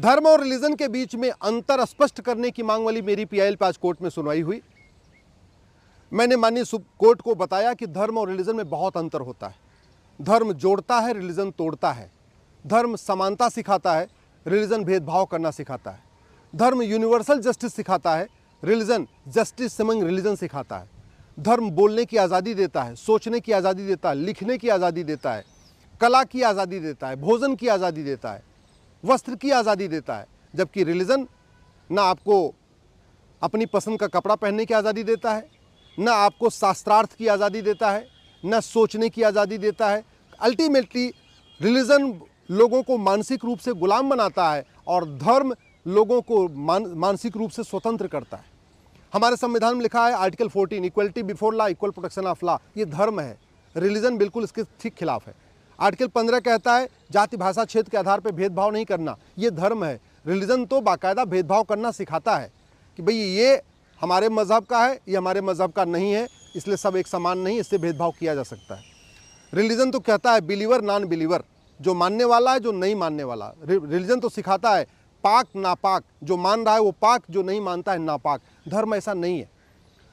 धर्म और रिलीजन के बीच में अंतर स्पष्ट करने की मांग वाली मेरी पीआईएल पे आज कोर्ट में सुनवाई हुई। मैंने माननीय कोर्ट को बताया कि धर्म और रिलीजन में बहुत अंतर होता है। धर्म जोड़ता है, रिलीजन तोड़ता है। धर्म समानता सिखाता है, रिलीजन भेदभाव करना सिखाता है। धर्म यूनिवर्सल जस्टिस सिखाता है, रिलीजन जस्टिस अमंग रिलीजन सिखाता है। धर्म बोलने की आज़ादी देता है, सोचने की आज़ादी देता है, लिखने की आज़ादी देता है, कला की आज़ादी देता है, भोजन की आज़ादी देता है, वस्त्र की आज़ादी देता है। जबकि रिलीजन ना आपको अपनी पसंद का कपड़ा पहनने की आज़ादी देता है, ना आपको शास्त्रार्थ की आज़ादी देता है, ना सोचने की आज़ादी देता है। अल्टीमेटली रिलीजन लोगों को मानसिक रूप से गुलाम बनाता है और धर्म लोगों को मानसिक रूप से स्वतंत्र करता है। हमारे संविधान में लिखा है article 14, equality before law, equal protection of law. ये धर्म है, रिलीजन बिल्कुल इसके ठीक खिलाफ है। आर्टिकल 15 कहता है जाति भाषा क्षेत्र के आधार पर भेदभाव नहीं करना, ये धर्म है। रिलीजन तो बाकायदा भेदभाव करना सिखाता है कि भाई ये हमारे मज़हब का है, ये हमारे मज़हब का नहीं है, इसलिए सब एक समान नहीं, इससे भेदभाव किया जा सकता है। रिलीजन तो कहता है बिलीवर नॉन बिलीवर, जो मानने वाला है, जो नहीं मानने वाला। रिलीजन तो सिखाता है पाक नापाक, जो मान रहा है वो पाक, जो नहीं मानता है नापाक। धर्म ऐसा नहीं है।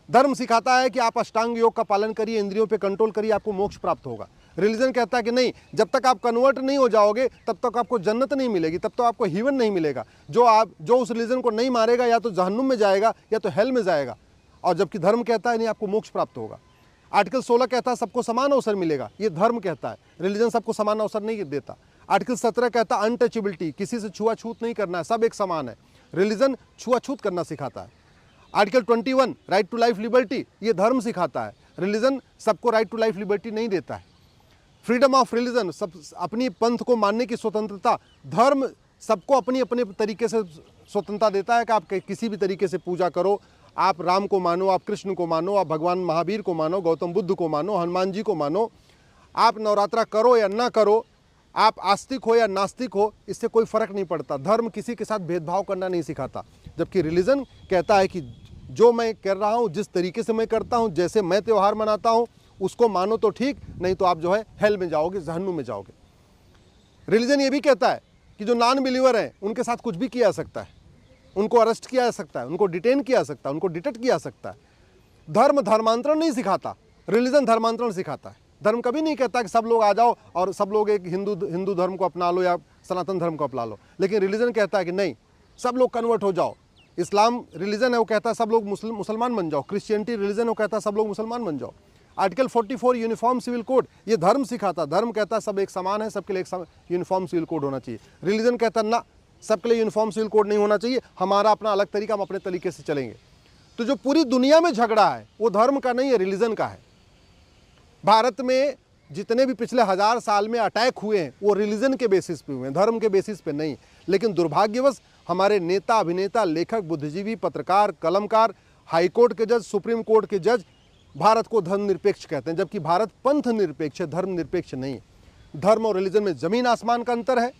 धर्म सिखाता है कि आप अष्टांग योग का पालन करिए, इंद्रियों पे कंट्रोल करिए, आपको मोक्ष प्राप्त होगा। रिलीजन कहता है कि नहीं, जब तक आप कन्वर्ट नहीं हो जाओगे तब तक आपको जन्नत नहीं मिलेगी, तब तक आपको हेवन नहीं मिलेगा। जो उस रिलीजन को नहीं मारेगा या तो जहन्नुम में जाएगा या तो हेल में जाएगा। और जबकि धर्म कहता है नहीं, आपको मोक्ष प्राप्त होगा। आर्टिकल 16 कहता है सबको समान अवसर मिलेगा, ये धर्म कहता है। रिलीजन सबको समान अवसर नहीं देता। आर्टिकल 17 कहता है अनटचेबिलिटी, किसी से छुआछूत नहीं करना है, सब एक समान है। रिलीजन छुआछूत करना सिखाता है। Article 21 right to life liberty, ये धर्म सिखाता है। रिलीजन सबको राइट टू लाइफ लिबर्टी नहीं देता है। फ्रीडम ऑफ रिलीजन, सब अपनी पंथ को मानने की स्वतंत्रता। धर्म सबको अपनी अपने तरीके से स्वतंत्रता देता है कि आप किसी भी तरीके से पूजा करो। आप राम को मानो, आप कृष्ण को मानो, आप भगवान महावीर को मानो, गौतम बुद्ध को मानो, हनुमान जी को मानो। आप नवरात्रा करो या ना करो, आप आस्तिक हो या नास्तिक हो, इससे कोई फर्क नहीं पड़ता। धर्म किसी के साथ भेदभाव करना नहीं सिखाता। जबकि रिलीजन कहता है कि जो मैं कर रहा हूँ, जिस तरीके से मैं करता हूँ, जैसे मैं त्यौहार मनाता हूँ, उसको मानो तो ठीक, नहीं तो आप जो है हेल में जाओगे, जहन्नुम में जाओगे। रिलीजन ये भी कहता है कि जो नॉन बिलीवर हैं उनके साथ कुछ भी किया जा सकता है, उनको अरेस्ट किया जा सकता है, उनको डिटेन किया जा सकता है, उनको डिटेक्ट किया जा सकता है। धर्म धर्मांतरण नहीं सिखाता, रिलीजन धर्मांतरण सिखाता है। धर्म कभी नहीं कहता कि सब लोग आ जाओ और सब लोग एक हिंदू धर्म को अपना लो या सनातन धर्म को अपना लो। लेकिन रिलीजन कहता है कि नहीं, सब लोग कन्वर्ट हो जाओ। इस्लाम रिलीजन है, वो कहता है सब लोग मुसलमान बन जाओ। क्रिश्चियनिटी रिलीजन है, वो कहता है सब लोग मुसलमान बन जाओ। आर्टिकल 44 यूनिफॉर्म सिविल कोड, ये धर्म सिखाता। धर्म कहता है सब एक समान है, सबके लिए एक यूनिफॉर्म सिविल कोड होना चाहिए। रिलीजन कहता है ना, सबके लिए यूनिफॉर्म सिविल कोड नहीं होना चाहिए, हमारा अपना अलग तरीका, हम अपने तरीके से चलेंगे। तो जो पूरी दुनिया में झगड़ा है वो धर्म का नहीं है, रिलीजन का है। भारत में जितने भी पिछले 1000 साल में अटैक हुए हैं वो रिलीजन के बेसिस पे हुए हैं, धर्म के बेसिस पे नहीं। लेकिन दुर्भाग्यवश हमारे नेता, अभिनेता, लेखक, बुद्धिजीवी, पत्रकार, कलमकार, हाईकोर्ट के जज, सुप्रीम कोर्ट के जज भारत को धर्म निरपेक्ष कहते हैं, जबकि भारत पंथ निरपेक्ष है, धर्म निरपेक्ष नहीं है। धर्म और रिलीजन में ज़मीन आसमान का अंतर है,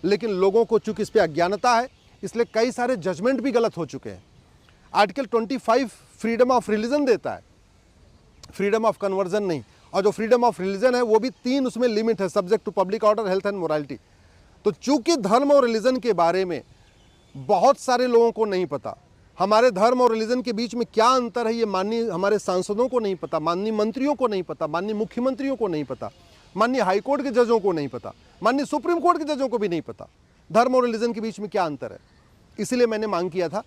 लेकिन लोगों को चूंकि इस पर अज्ञानता है, इसलिए कई सारे जजमेंट भी गलत हो चुके हैं। आर्टिकल 25 फ्रीडम ऑफ रिलीजन देता है, फ्रीडम ऑफ कन्वर्जन नहीं। और जो फ्रीडम ऑफ रिलीजन है वो भी 3 उसमें लिमिट है, subject to public order, health and morality. तो चूंकि धर्म और रिलीजन के बारे में बहुत सारे लोगों को नहीं पता, हमारे धर्म और रिलीजन के बीच में क्या अंतर है ये माननीय हमारे सांसदों को नहीं पता, माननीय मंत्रियों को नहीं पता, माननीय मुख्यमंत्रियों को नहीं पता, माननीय हाईकोर्ट के जजों को नहीं पता, माननीय सुप्रीम कोर्ट के जजों को भी नहीं पता धर्म और रिलीजन के बीच में क्या अंतर है। इसलिए मैंने मांग किया था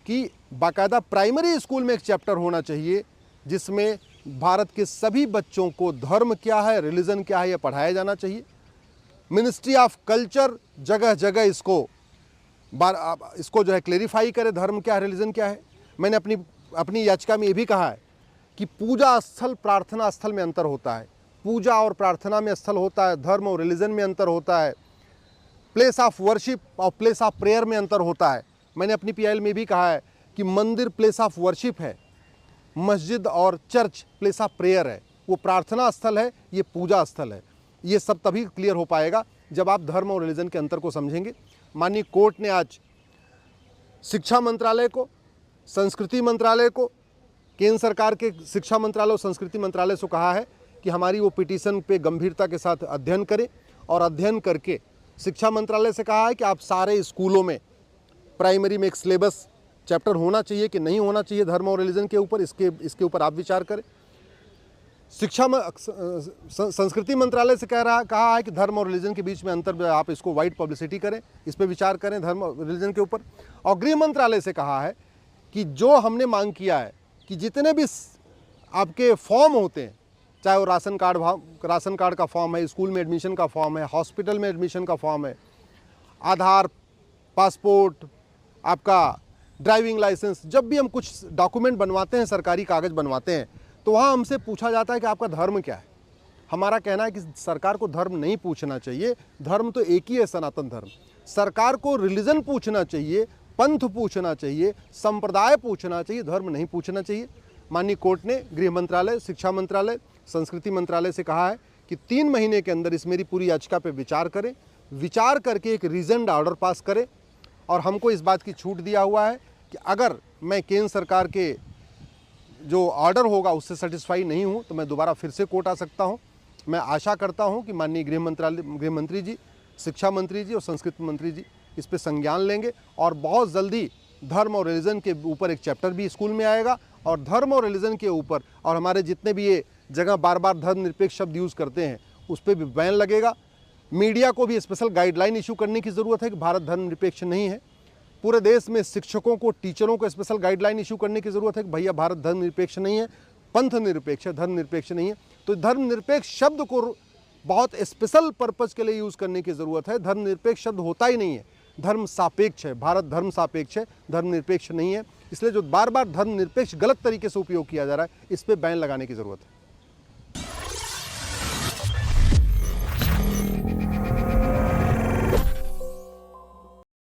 कि बाकायदा प्राइमरी स्कूल में एक चैप्टर होना चाहिए जिसमें भारत के सभी बच्चों को धर्म क्या है, रिलीजन क्या है, यह पढ़ाया जाना चाहिए। मिनिस्ट्री ऑफ कल्चर जगह जगह इसको जो है क्लेरिफाई करे, धर्म क्या है, रिलीजन क्या है। मैंने अपनी याचिका में ये भी कहा है कि पूजा स्थल प्रार्थना स्थल में अंतर होता है, पूजा और प्रार्थना में स्थल होता है, धर्म और रिलीजन में अंतर होता है, प्लेस ऑफ वर्शिप और प्लेस ऑफ प्रेयर में अंतर होता है। मैंने अपनी पीआईएल में भी कहा है कि मंदिर प्लेस ऑफ वर्शिप है, मस्जिद और चर्च प्लेस ऑफ प्रेयर है। वो प्रार्थना स्थल है, ये पूजा स्थल है। ये सब तभी क्लियर हो पाएगा जब आप धर्म और रिलीजन के अंतर को समझेंगे। माननीय कोर्ट ने आज शिक्षा मंत्रालय को, संस्कृति मंत्रालय को, केंद्र सरकार के शिक्षा मंत्रालय और संस्कृति मंत्रालय से कहा है कि हमारी वो पिटीशन पे गंभीरता के साथ अध्ययन करें और अध्ययन करके शिक्षा मंत्रालय से कहा है कि आप सारे स्कूलों में प्राइमरी में एक सिलेबस चैप्टर होना चाहिए कि नहीं होना चाहिए धर्म और रिलीजन के ऊपर, इसके ऊपर आप विचार करें। शिक्षा में संस्कृति मंत्रालय से कहा है कि धर्म और रिलीजन के बीच में अंतर, आप इसको वाइड पब्लिसिटी करें, इस पर विचार करें धर्म और रिलीजन के ऊपर। और गृह मंत्रालय से कहा है कि जो हमने मांग किया है कि जितने भी आपके फॉर्म होते हैं, चाहे वो राशन कार्ड का फॉर्म है, स्कूल में एडमिशन का फॉर्म है, हॉस्पिटल में एडमिशन का फॉर्म है, आधार, पासपोर्ट, आपका ड्राइविंग लाइसेंस, जब भी हम कुछ डॉक्यूमेंट बनवाते हैं, सरकारी कागज़ बनवाते हैं, तो वहाँ हमसे पूछा जाता है कि आपका धर्म क्या है। हमारा कहना है कि सरकार को धर्म नहीं पूछना चाहिए, धर्म तो एक ही है, सनातन धर्म। सरकार को रिलीजन पूछना चाहिए, पंथ पूछना चाहिए, संप्रदाय पूछना चाहिए, धर्म नहीं पूछना चाहिए। माननीय कोर्ट ने गृह मंत्रालय, शिक्षा मंत्रालय, संस्कृति मंत्रालय से कहा है कि 3 महीने के अंदर इस मेरी पूरी याचिका पर विचार करें, विचार करके एक रीजन्ड ऑर्डर पास करें। और हमको इस बात की छूट दिया हुआ है कि अगर मैं केंद्र सरकार के जो ऑर्डर होगा उससे सेटिस्फाई नहीं हूं तो मैं दोबारा फिर से कोर्ट आ सकता हूं। मैं आशा करता हूं कि माननीय गृह मंत्री जी, शिक्षा मंत्री जी और संस्कृति मंत्री जी इस पे संज्ञान लेंगे और बहुत जल्दी धर्म और रिलीजन के ऊपर एक चैप्टर भी स्कूल में आएगा। और धर्म और रिलीजन के ऊपर और हमारे जितने भी ये जगह बार बार धर्मनिरपेक्ष शब्द यूज़ करते हैं उस पर भी बैन लगेगा। मीडिया को भी स्पेशल गाइडलाइन इशू करने की ज़रूरत है कि भारत धर्मनिरपेक्ष नहीं है। पूरे देश में शिक्षकों को, टीचरों को स्पेशल गाइडलाइन इशू करने की ज़रूरत है कि भैया भारत धर्मनिरपेक्ष नहीं है, पंथ निरपेक्ष है, धर्मनिरपेक्ष नहीं है। तो धर्मनिरपेक्ष शब्द को बहुत स्पेशल पर्पज़ के लिए यूज़ करने की ज़रूरत है। धर्मनिरपेक्ष शब्द होता ही नहीं है, धर्म सापेक्ष है। भारत धर्म सापेक्ष है, धर्मनिरपेक्ष नहीं है। इसलिए जो बार बार धर्मनिरपेक्ष गलत तरीके से उपयोग किया जा रहा है, इस पर बैन लगाने की ज़रूरत है।